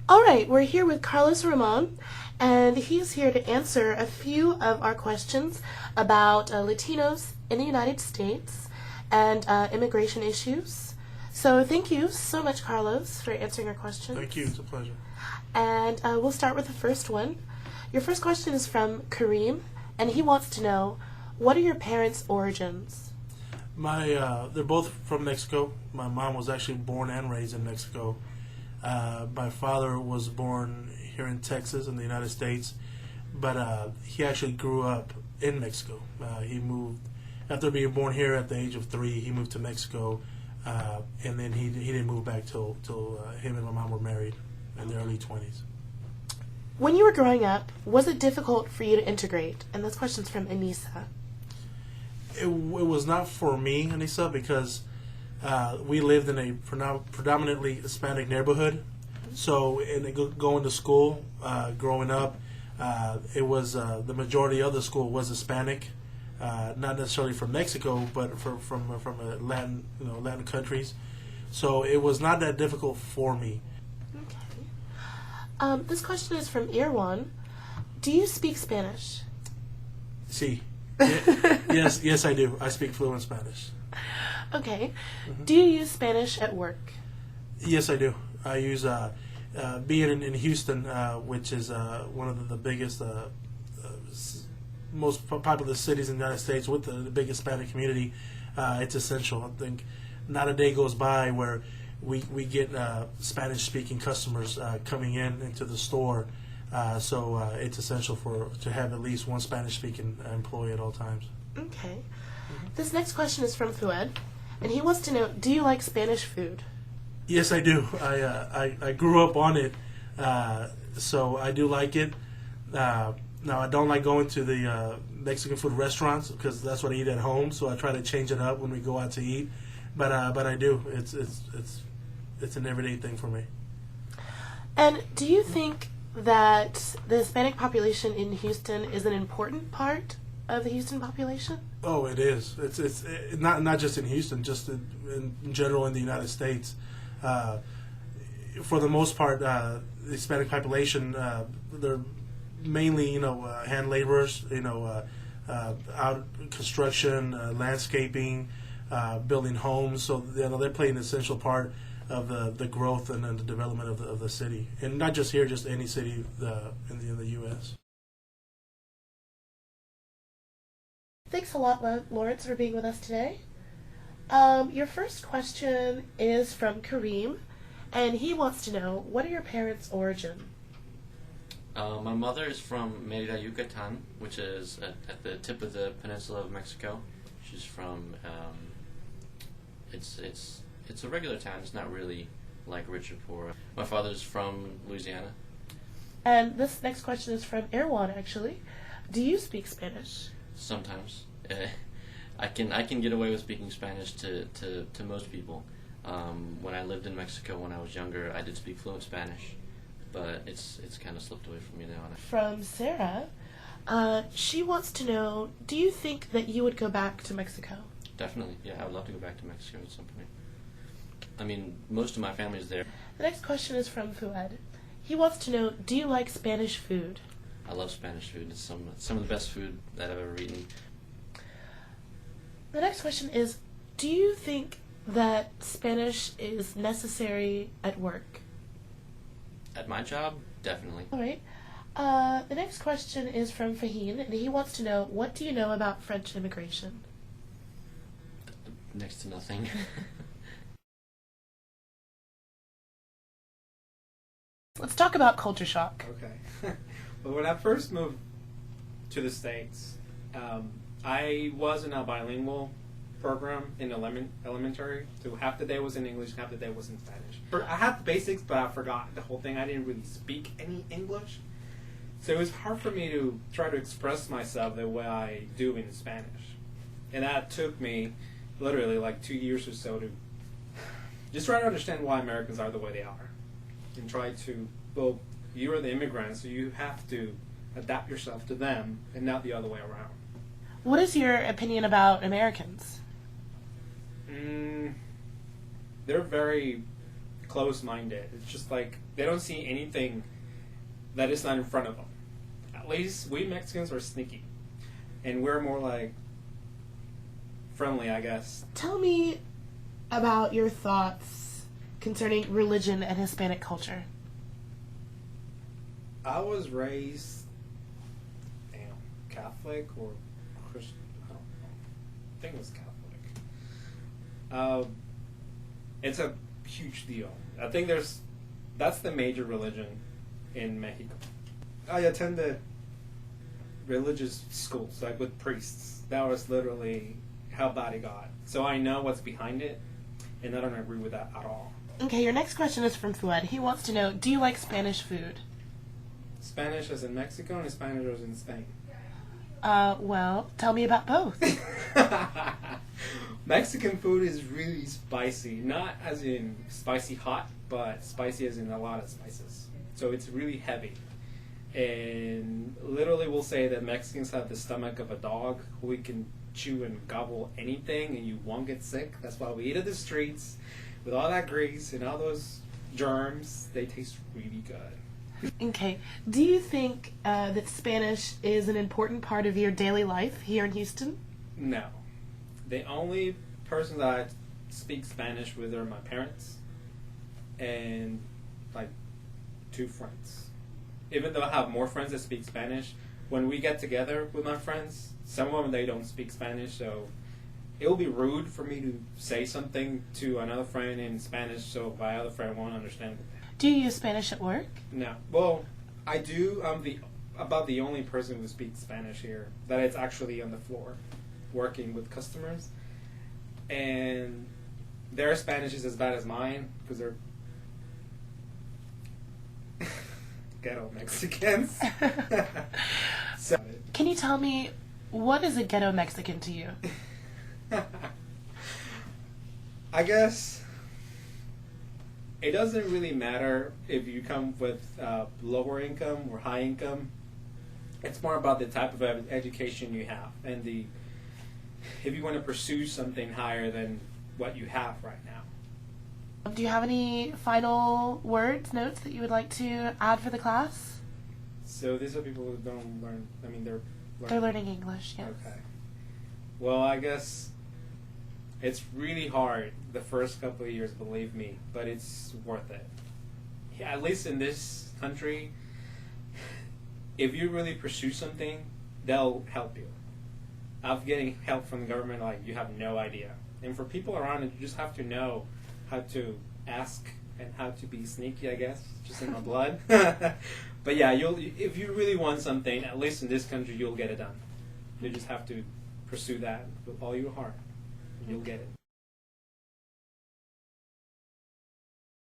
All right, we're here with Carlos Ramon, and he's here to answer a few of our questions about Latinos in the United States and immigration issues. So thank you so much, Carlos, for answering our questions. Thank you. It's a pleasure. And we'll start with the first one. Your first question is from Kareem, and he wants to know, what are your parents' origins? They're both from Mexico. My mom was actually born and raised in Mexico. My father was born here in Texas in the United States, but he actually grew up in Mexico. He moved, after being born here at the age of 3, he moved to Mexico, and then he didn't move back till him and my mom were married in their early 20s. When you were growing up, was it difficult for you to integrate? And this question's from Anissa. It was not for me, Anissa, because we lived in a predominantly Hispanic neighborhood. So, going to school, growing up, it was the majority of the school was Hispanic, not necessarily from Mexico, but from Latin countries. So it was not that difficult for me. Okay. This question is from Irwan. Do you speak Spanish? Sí. Yes, I do. I speak fluent Spanish. Okay. Mm-hmm. Do you use Spanish at work? Yes, I do. I use, being in Houston, which is one of the biggest, most popular cities in the United States with the biggest Hispanic community, it's essential. I think not a day goes by where we get Spanish-speaking customers coming into the store. So it's essential to have at least one Spanish-speaking employee at all times. Okay. Mm-hmm. This next question is from Fuad, and he wants to know, do you like Spanish food? Yes, I do. I grew up on it, so I do like it. Now, I don't like going to the Mexican food restaurants because that's what I eat at home, so I try to change it up when we go out to eat. But I do. It's an everyday thing for me. And do you think that the Hispanic population in Houston is an important part of the Houston population? Oh, it is. It's not just in Houston, just in general in the United States. For the most part, the Hispanic population, they're mainly hand laborers, out construction, landscaping, building homes. So they play an essential part of the growth and the development of the city, and not just here, just any city in the U.S. Thanks a lot, Lawrence, for being with us today. Your first question is from Kareem, and he wants to know, what are your parents' origin? My mother is from Mérida, Yucatan, which is at the tip of the peninsula of Mexico. She's from it's a regular town. It's not really like rich or poor. My father's from Louisiana. And this next question is from Erwan, actually. Do you speak Spanish? Sometimes. I can get away with speaking Spanish to most people. When I lived in Mexico when I was younger, I did speak fluent Spanish, but it's kind of slipped away from me now. From Sarah, she wants to know, do you think that you would go back to Mexico? Definitely, yeah. I would love to go back to Mexico at some point. I mean, most of my family is there. The next question is from Fuad. He wants to know, do you like Spanish food? I love Spanish food. It's some of the best food that I've ever eaten. The next question is, do you think that Spanish is necessary at work? At my job, definitely. All right. The next question is from Faheen, and he wants to know, what do you know about French immigration? Next to nothing. Let's talk about culture shock. Okay. Well, when I first moved to the States, I was in a bilingual program in elementary. So half the day was in English, half the day was in Spanish. I had the basics, but I forgot the whole thing. I didn't really speak any English. So it was hard for me to try to express myself the way I do in Spanish. And that took me literally like 2 years or so to just try to understand why Americans are the way they are. And try to, well, you are the immigrants, so you have to adapt yourself to them and not the other way around. What is your opinion about Americans? They're very closed-minded. It's just like they don't see anything that is not in front of them. At least we Mexicans are sneaky, and we're more like friendly, I guess. Tell me about your thoughts concerning religion and Hispanic culture. I was raised, Catholic or Christian. I don't know. I think it was Catholic. It's a huge deal. I think that's the major religion in Mexico. I attended religious schools, like with priests. That was literally how bad it got. So I know what's behind it, and I don't agree with that at all. Okay, your next question is from Fuad. He wants to know, do you like Spanish food? Spanish as in Mexico and Spanish as in Spain? Well, tell me about both. Mexican food is really spicy. Not as in spicy hot, but spicy as in a lot of spices. So it's really heavy. And literally we'll say that Mexicans have the stomach of a dog who can chew and gobble anything and you won't get sick. That's why we eat at the streets with all that grease and all those germs. They taste really good. Okay. Do you think that Spanish is an important part of your daily life here in Houston? No. The only person that I speak Spanish with are my parents and like 2 friends. Even though I have more friends that speak Spanish, when we get together with my friends, some of them, they don't speak Spanish, so it will be rude for me to say something to another friend in Spanish so my other friend won't understand. Do you use Spanish at work? No. Well, I do. I'm about the only person who speaks Spanish here that is actually on the floor working with customers. And their Spanish is as bad as mine because they're ghetto Mexicans. So, Can you tell me, what is a ghetto Mexican to you? I guess it doesn't really matter if you come with lower income or high income. It's more about the type of education you have and if you want to pursue something higher than what you have right now. Do you have any final words, notes that you would like to add for the class? So these are people who don't learn. I mean, They're learning English, yes. Okay. Well, I guess it's really hard the first couple of years, believe me, but it's worth it. Yeah, at least in this country, if you really pursue something, they'll help you. I'm getting help from the government like you have no idea. And for people around it, you just have to know how to ask and how to be sneaky, I guess, just in my blood. But yeah, if you really want something, at least in this country, you'll get it done. You just have to pursue that with all your heart, and you'll get it.